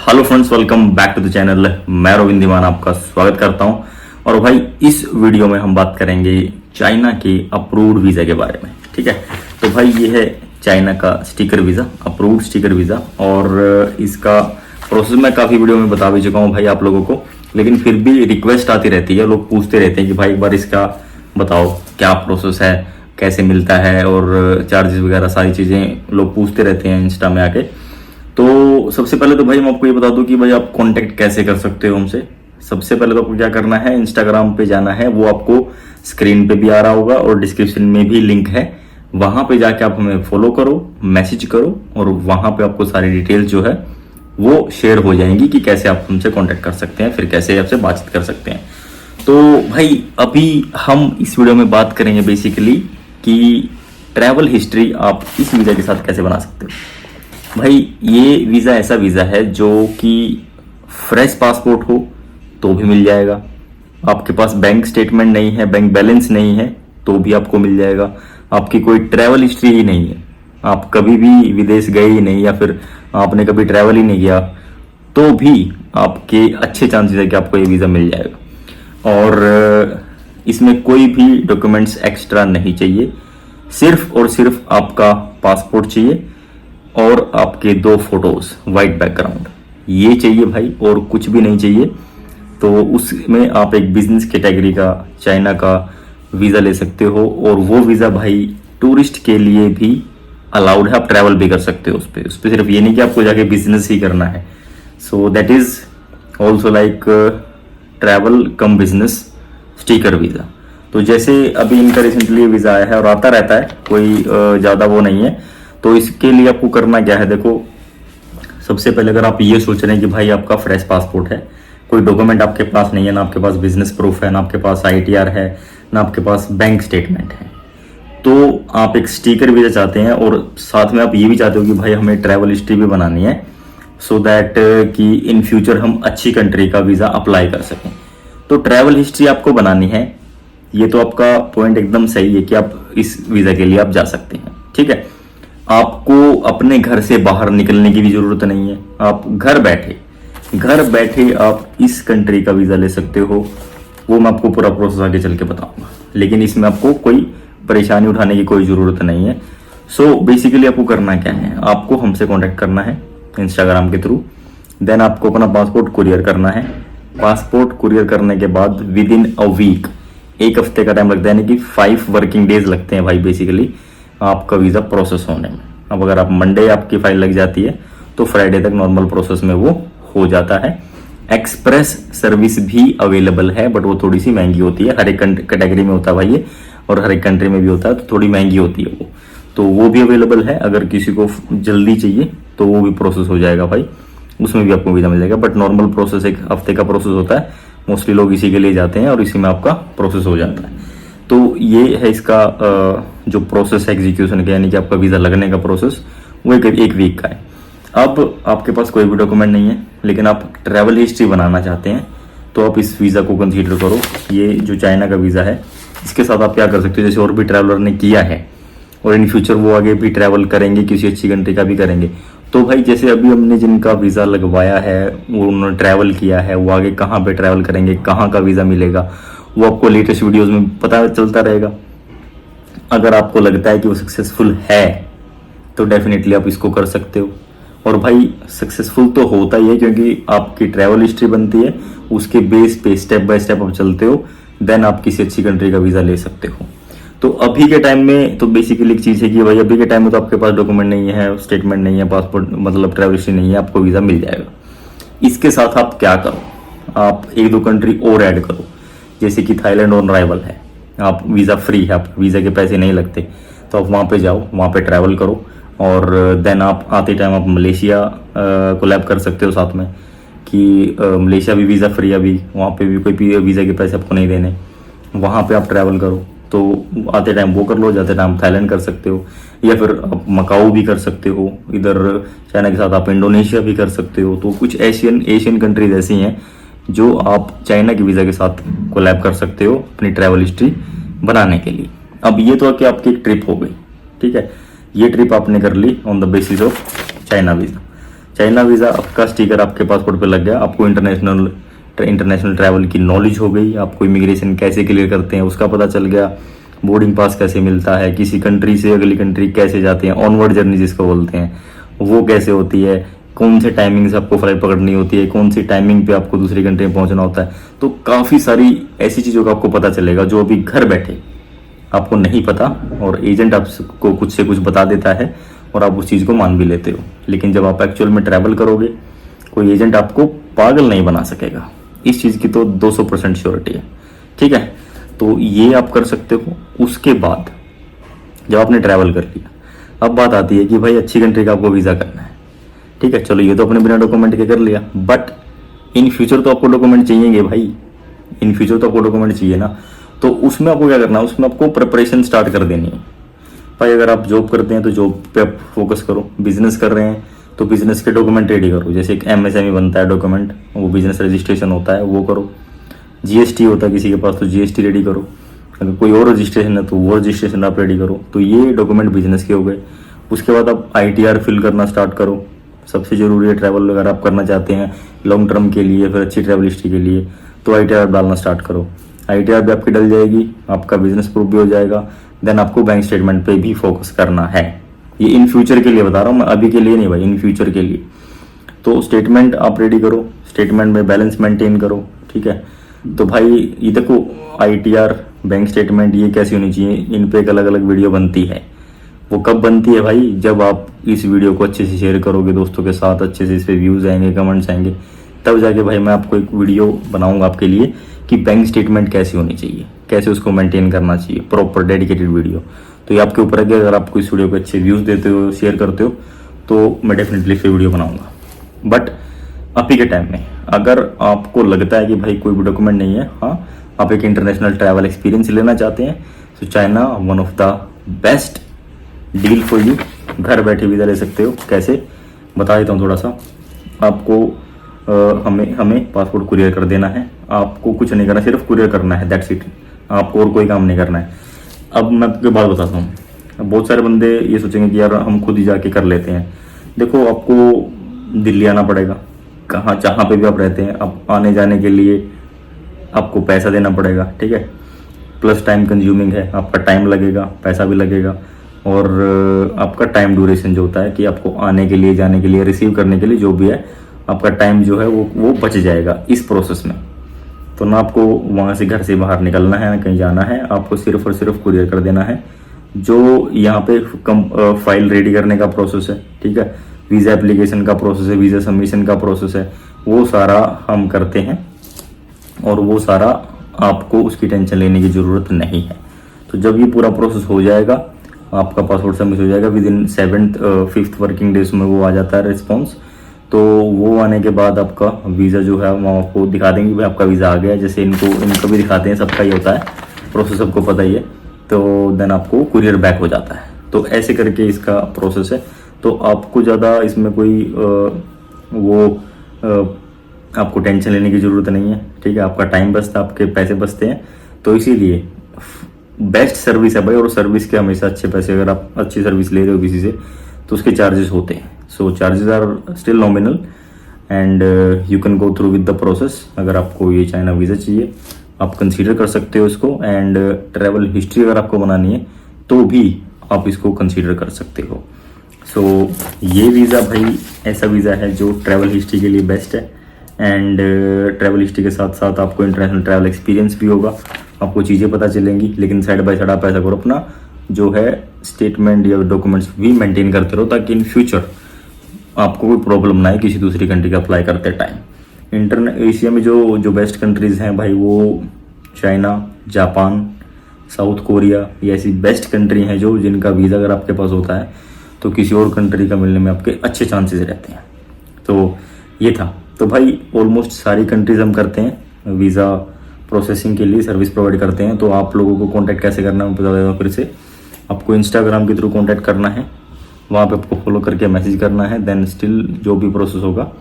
Hello friends, welcome back to the channel. मैं रविंद्र दीवान आपका स्वागत करता हूं। और भाई इस वीडियो में हम बात करेंगे चाइना के अप्रूव्ड वीज़ा के बारे में। ठीक है, तो भाई ये है चाइना का sticker visa, approved sticker visa. और इसका प्रोसेस मैं काफ़ी वीडियो में बता भी चुका हूँ भाई आप लोगों को, लेकिन फिर भी रिक्वेस्ट आती रहती है, लोग पूछते रहते हैं कि भाई एक बार इसका बताओ क्या प्रोसेस है, कैसे मिलता है और चार्जेस वगैरह सारी चीज़ें लोग पूछते रहते हैं इंस्टा में आके। तो सबसे पहले तो भाई मैं आपको ये बता दूं कि भाई आप कांटेक्ट कैसे कर सकते हो हमसे। सबसे पहले तो आपको क्या करना है, इंस्टाग्राम पे जाना है, वो आपको स्क्रीन पे भी आ रहा होगा और डिस्क्रिप्शन में भी लिंक है। वहां पे जाके आप हमें फॉलो करो, मैसेज करो और वहां पे आपको सारी डिटेल्स जो है वो शेयर हो जाएंगी कि कैसे आप हमसे कॉन्टेक्ट कर सकते हैं, फिर कैसे आपसे बातचीत कर सकते हैं। तो भाई अभी हम इस वीडियो में बात करेंगे बेसिकली कि ट्रैवल हिस्ट्री आप इस वीज़ा के साथ कैसे बना सकते हो। भाई ये वीज़ा ऐसा वीज़ा है जो कि फ्रेश पासपोर्ट हो तो भी मिल जाएगा, आपके पास बैंक स्टेटमेंट नहीं है, बैंक बैलेंस नहीं है तो भी आपको मिल जाएगा, आपकी कोई ट्रैवल हिस्ट्री ही नहीं है, आप कभी भी विदेश गए ही नहीं या फिर आपने कभी ट्रैवल ही नहीं किया तो भी आपके अच्छे चांसेस है कि आपको ये वीज़ा मिल जाएगा। और इसमें कोई भी डॉक्यूमेंट्स एक्स्ट्रा नहीं चाहिए, सिर्फ और सिर्फ आपका पासपोर्ट चाहिए और आपके 2 फोटोज वाइट बैकग्राउंड, ये चाहिए भाई, और कुछ भी नहीं चाहिए। तो उसमें आप एक बिजनेस कैटेगरी का चाइना का वीज़ा ले सकते हो और वो वीज़ा भाई टूरिस्ट के लिए भी अलाउड है, आप ट्रैवल भी कर सकते हो उस पर सिर्फ ये नहीं कि आपको जाके बिजनेस ही करना है। So that is also like travel come business sticker visa. तो जैसे अभी इनका रिसेंटली वीज़ा आया है और आता रहता है, कोई ज़्यादा वो नहीं है। तो इसके लिए आपको करना क्या है, देखो सबसे पहले अगर आप ये सोच रहे हैं कि भाई आपका फ्रेश पासपोर्ट है, कोई डॉक्यूमेंट आपके पास नहीं है, ना आपके पास बिजनेस प्रूफ है, ना आपके पास ITR है, ना आपके पास बैंक स्टेटमेंट है, तो आप एक स्टिकर वीज़ा चाहते हैं और साथ में आप ये भी चाहते हो कि भाई हमें ट्रैवल हिस्ट्री भी बनानी है सो दैट कि इन फ्यूचर हम अच्छी कंट्री का वीज़ा अप्लाई कर सकें। तो ट्रैवल हिस्ट्री आपको बनानी है, ये तो आपका पॉइंट एकदम सही है कि आप इस वीज़ा के लिए आप जा सकते हैं। ठीक है, आपको अपने घर से बाहर निकलने की भी जरूरत नहीं है, आप घर बैठे आप इस कंट्री का वीज़ा ले सकते हो। वो मैं आपको पूरा प्रोसेस आगे चल के बताऊंगा, लेकिन इसमें आपको कोई परेशानी उठाने की कोई ज़रूरत नहीं है। सो बेसिकली आपको करना क्या है, आपको हमसे कांटेक्ट करना है इंस्टाग्राम के थ्रू, देन आपको अपना पासपोर्ट कुरियर करना है। पासपोर्ट कुरियर करने के बाद विद इन अ वीक, 1 हफ्ते का टाइम लगता है, यानी कि 5 वर्किंग डेज लगते हैं भाई बेसिकली आपका वीज़ा प्रोसेस होने में। अब अगर आप मंडे आपकी फाइल लग जाती है तो फ्राइडे तक नॉर्मल प्रोसेस में वो हो जाता है। एक्सप्रेस सर्विस भी अवेलेबल है, बट वो थोड़ी सी महंगी होती है, हर एक कैटेगरी में होता है भाई ये, और हर एक कंट्री में भी होता है, तो थोड़ी महंगी होती है वो, तो वो भी अवेलेबल है। अगर किसी को जल्दी चाहिए तो वो भी प्रोसेस हो जाएगा भाई, उसमें भी आपको वीज़ा मिल जाएगा। बट नॉर्मल प्रोसेस 1 हफ्ते का प्रोसेस होता है, मोस्टली लोग इसी के लिए जाते हैं और इसी में आपका प्रोसेस हो जाता है। तो ये है इसका जो प्रोसेस है एग्जीक्यूशन का, यानी कि आपका वीज़ा लगने का प्रोसेस, वो एक वीक का है। अब आपके पास कोई भी डॉक्यूमेंट नहीं है लेकिन आप ट्रैवल हिस्ट्री बनाना चाहते हैं तो आप इस वीज़ा को कंसीडर करो। ये जो चाइना का वीज़ा है इसके साथ आप क्या कर सकते हो, जैसे और भी ट्रैवलर ने किया है और इन फ्यूचर वो आगे भी ट्रैवल करेंगे, किसी अच्छी कंट्री का भी करेंगे। तो भाई जैसे अभी हमने जिनका वीज़ा लगवाया है, वो उन्होंने ट्रैवल किया है, वो आगे कहाँ पे ट्रैवल करेंगे, कहाँ का वीज़ा मिलेगा, वो आपको लेटेस्ट वीडियोस में पता चलता रहेगा। अगर आपको लगता है कि वो सक्सेसफुल है तो डेफिनेटली आप इसको कर सकते हो। और भाई सक्सेसफुल तो होता ही है क्योंकि आपकी ट्रैवल हिस्ट्री बनती है, उसके बेस पे स्टेप बाय स्टेप आप चलते हो, देन आप किसी अच्छी कंट्री का वीज़ा ले सकते हो। तो अभी के टाइम में तो बेसिकली एक चीज़ है कि भाई अभी के टाइम में तो आपके पास डॉक्यूमेंट नहीं है, स्टेटमेंट नहीं है, पासपोर्ट मतलब ट्रैवल हिस्ट्री नहीं है, आपको वीज़ा मिल जाएगा। इसके साथ आप क्या करो, आप 1-2 कंट्री और ऐड करो, जैसे कि थाईलैंड ऑन अराइवल है, आप वीज़ा फ्री है, आप वीज़ा के पैसे नहीं लगते, तो आप वहाँ पे जाओ, वहाँ पे ट्रैवल करो और देन आप आते टाइम आप मलेशिया कोलैब कर सकते हो साथ में कि मलेशिया भी वीज़ा फ्री है अभी, वहाँ पे भी कोई वीज़ा के पैसे आपको नहीं देने, वहाँ पे आप ट्रैवल करो। तो आते टाइम वो कर लो, जाते टाइम थाईलैंड कर सकते हो, या फिर आप मकाऊ भी कर सकते हो, इधर चाइना के साथ आप इंडोनेशिया भी कर सकते हो। तो कुछ एशियन कंट्रीज ऐसी हैं जो आप चाइना के वीज़ा के साथ कोलैब कर सकते हो अपनी ट्रैवल हिस्ट्री बनाने के लिए। अब ये तो कि आपकी एक ट्रिप हो गई, ठीक है, ये ट्रिप आपने कर ली on the basis of China visa. China visa आपका स्टिकर आपके पासपोर्ट पे लग गया, आपको इंटरनेशनल ट्रैवल की नॉलेज हो गई, आपको इमिग्रेशन कैसे क्लियर करते हैं उसका पता चल गया, बोर्डिंग पास कैसे मिलता है, किसी कंट्री से अगली कंट्री कैसे जाते हैं, ऑनवर्ड जर्नी जिसको बोलते हैं वो कैसे होती है, कौन से टाइमिंग से आपको फ्लाइट पकड़नी होती है, कौन सी टाइमिंग पे आपको दूसरी कंट्री में पहुंचना होता है। तो काफ़ी सारी ऐसी चीज़ों का आपको पता चलेगा जो अभी घर बैठे आपको नहीं पता, और एजेंट आपको कुछ से कुछ बता देता है और आप उस चीज़ को मान भी लेते हो। लेकिन जब आप एक्चुअल में ट्रैवल करोगे, कोई एजेंट आपको पागल नहीं बना सकेगा, इस चीज़ की तो 200% श्योरिटी है। ठीक है, तो ये आप कर सकते हो। उसके बाद जब आपने ट्रैवल कर लिया, अब बात आती है कि भाई अच्छी कंट्री का आपको वीज़ा करना है। ठीक है, चलो ये तो अपने बिना डॉक्यूमेंट के कर लिया, बट इन फ्यूचर तो आपको डॉक्यूमेंट चाहिए भाई, इन फ्यूचर तो आपको डॉक्यूमेंट चाहिए ना। तो उसमें आपको क्या करना है, उसमें आपको प्रिपरेशन स्टार्ट कर देनी है भाई। अगर आप जॉब करते हैं तो जॉब पे आप फोकस करो, बिजनेस कर रहे हैं तो बिजनेस के डॉक्यूमेंट रेडी करो, जैसे एक MSME बनता है डॉक्यूमेंट, वो बिजनेस रजिस्ट्रेशन होता है वो करो, GST होता है किसी के पास तो GST रेडी करो, अगर कोई और रजिस्ट्रेशन है तो वो रजिस्ट्रेशन आप रेडी करो। तो ये डॉक्यूमेंट बिजनेस के हो गए। उसके बाद आप ITR फिल करना स्टार्ट करो, सबसे जरूरी है ट्रैवल अगर आप करना चाहते हैं लॉन्ग टर्म के लिए, फिर अच्छी ट्रैवल हिस्ट्री के लिए, तो ITR डालना स्टार्ट करो। ITR भी आपकी डल जाएगी, आपका बिजनेस प्रूफ भी हो जाएगा। देन आपको बैंक स्टेटमेंट पे भी फोकस करना है। ये इन फ्यूचर के लिए बता रहा हूँ मैं, अभी के लिए नहीं भाई, इन फ्यूचर के लिए। तो स्टेटमेंट आप रेडी करो, स्टेटमेंट में बैलेंस मेंटेन करो। ठीक है, तो भाई ये देखो ITR, बैंक स्टेटमेंट ये कैसी होनी चाहिए, इन पे एक अलग अलग वीडियो बनती है। वो कब बनती है भाई, जब आप इस वीडियो को अच्छे से शेयर करोगे दोस्तों के साथ, अच्छे से इस पे व्यूज आएंगे, कमेंट्स आएंगे, तब जाके भाई मैं आपको एक वीडियो बनाऊंगा आपके लिए कि बैंक स्टेटमेंट कैसी होनी चाहिए, कैसे उसको मेंटेन करना चाहिए, प्रॉपर डेडिकेटेड वीडियो। तो ये आपके ऊपर है कि अगर आपको इस वीडियो को अच्छे व्यूज देते हो, शेयर करते हो, तो मैं डेफिनेटली फिर वीडियो बनाऊंगा। बट अभी के टाइम में अगर आपको लगता है कि भाई कोई भी डॉक्यूमेंट नहीं है, हाँ आप एक इंटरनेशनल ट्रैवल एक्सपीरियंस लेना चाहते हैं, तो China one of the best deal for you. घर बैठे वीज़ा ले सकते हो। कैसे बता देता हूँ थोड़ा सा आपको। हमें पासपोर्ट कुरियर कर देना है, आपको कुछ नहीं करना, सिर्फ कुरियर करना है, दैट्स इट। आपको और कोई काम नहीं करना है। अब मैं आपको बात बताता हूँ, बहुत सारे बंदे ये सोचेंगे कि यार हम खुद ही जाके कर लेते हैं। देखो आपको दिल्ली आना पड़ेगा, कहाँ जहाँ पे भी आप रहते हैं, आप आने जाने के लिए आपको पैसा देना पड़ेगा। ठीक है, प्लस टाइम कंज्यूमिंग है, आपका टाइम लगेगा, पैसा भी लगेगा, और आपका टाइम ड्यूरेशन जो होता है कि आपको आने के लिए, जाने के लिए, रिसीव करने के लिए जो भी है, आपका टाइम जो है वो बच जाएगा इस प्रोसेस में। तो ना आपको वहाँ से घर से बाहर निकलना है, ना कहीं जाना है, आपको सिर्फ और सिर्फ कुरियर कर देना है। जो यहाँ पे फाइल रेडी करने का प्रोसेस है, ठीक है, वीज़ा एप्लीकेशन का प्रोसेस है, वीज़ा सबमिशन का प्रोसेस है, वो सारा हम करते हैं, और वो सारा आपको उसकी टेंशन लेने की ज़रूरत नहीं है। तो जब ये पूरा प्रोसेस हो जाएगा, आपका पासपोर्ट सबमिट हो जाएगा, with in 5th working days में वो आ जाता है रिस्पॉन्स। तो वो आने के बाद आपका वीज़ा जो है वो आपको दिखा देंगे भाई आपका वीज़ा आ गया, जैसे इनको भी दिखाते हैं, सबका ही होता है प्रोसेस, सबको पता ही है। तो देन आपको कुरियर बैक हो जाता है। तो ऐसे करके इसका प्रोसेस है। तो आपको ज़्यादा इसमें कोई आपको टेंशन लेने की ज़रूरत नहीं है। ठीक है, आपका टाइम बचता है, आपके पैसे बचते हैं। तो इसीलिए बेस्ट सर्विस है भाई, और सर्विस के हमेशा अच्छे पैसे, अगर आप अच्छी सर्विस ले रहे हो किसी से तो उसके चार्जेस होते हैं। So charges are still nominal and you can go through with the process. अगर आपको ये चाइना वीज़ा चाहिए आप कंसीडर कर सकते हो इसको, एंड ट्रैवल हिस्ट्री अगर आपको बनानी है तो भी आप इसको कंसीडर कर सकते हो। सो ये वीज़ा भाई ऐसा वीज़ा है जो ट्रैवल हिस्ट्री के लिए बेस्ट है, एंड ट्रैवल हिस्ट्री के साथ साथ आपको इंटरनेशनल ट्रैवल एक्सपीरियंस भी होगा, आपको चीज़ें पता चलेंगी। लेकिन साइड बाय साइड आप ऐसा करो, अपना जो है स्टेटमेंट या डॉक्यूमेंट्स भी मेंटेन करते रहो, ताकि इन फ्यूचर आपको कोई प्रॉब्लम ना आए किसी दूसरी कंट्री का अप्लाई करते टाइम। एशिया में जो बेस्ट कंट्रीज़ हैं भाई, वो चाइना, जापान, साउथ कोरिया, ये ऐसी बेस्ट कंट्री हैं जो जिनका वीज़ा अगर आपके पास होता है तो किसी और कंट्री का मिलने में आपके अच्छे चांसेस रहते हैं। तो ये था। तो भाई ऑलमोस्ट सारी कंट्रीज हम करते हैं वीज़ा प्रोसेसिंग के लिए सर्विस प्रोवाइड करते हैं। तो आप लोगों को कांटेक्ट कैसे करना है मैं बता देता हूँ फिर से। आपको इंस्टाग्राम के थ्रू कांटेक्ट करना है, वहाँ पे आपको फॉलो करके मैसेज करना है, देन स्टिल जो भी प्रोसेस होगा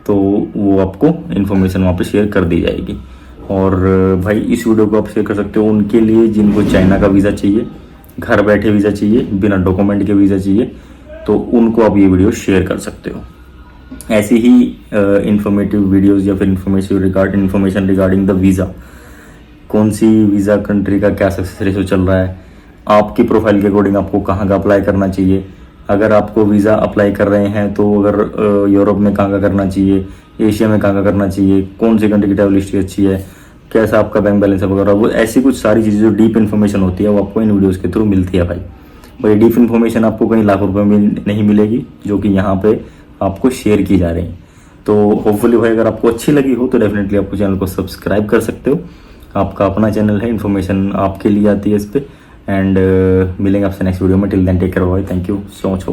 तो वो आपको इन्फॉर्मेशन वहाँ पे शेयर कर दी जाएगी। और भाई इस वीडियो को आप शेयर कर सकते हो उनके लिए जिनको चाइना का वीज़ा चाहिए, घर बैठे वीज़ा चाहिए, बिना डॉक्यूमेंट के वीज़ा चाहिए, तो उनको आप ये वीडियो शेयर कर सकते हो। ऐसी ही इंफॉर्मेटिव वीडियोस या फिर इंफॉर्मेशन रिगार्डिंग द वीज़ा, कौन सी वीज़ा कंट्री का क्या सक्सेस रेशो चल रहा है, आपकी प्रोफाइल के अकॉर्डिंग आपको कहाँ का अप्लाई करना चाहिए, अगर आपको वीज़ा अप्लाई कर रहे हैं तो अगर यूरोप में कहाँ का करना चाहिए, एशिया में कहाँ का करना चाहिए, कौन सी कंट्री की ट्रैवल हिस्ट्री अच्छी है, कैसा आपका बैंक बैलेंस है वगैरह, वो ऐसी कुछ सारी चीज़ें जो डीप इन्फॉर्मेशन होती है वो आपको इन वीडियोज़ के थ्रू मिलती है भाई। और ये डीप इन्फॉर्मेशन आपको कहीं लाखों रुपये में नहीं मिलेगी, जो कि यहाँ पे आपको शेयर की जा रही है। तो होपफुली भाई अगर आपको अच्छी लगी हो तो डेफिनेटली आपको चैनल को सब्सक्राइब कर सकते हो। आपका अपना चैनल है, इन्फॉर्मेशन आपके लिए आती है इस पर। एंड मिलेंगे आपसे नेक्स्ट वीडियो में। Till then take care, bye, thank you so much.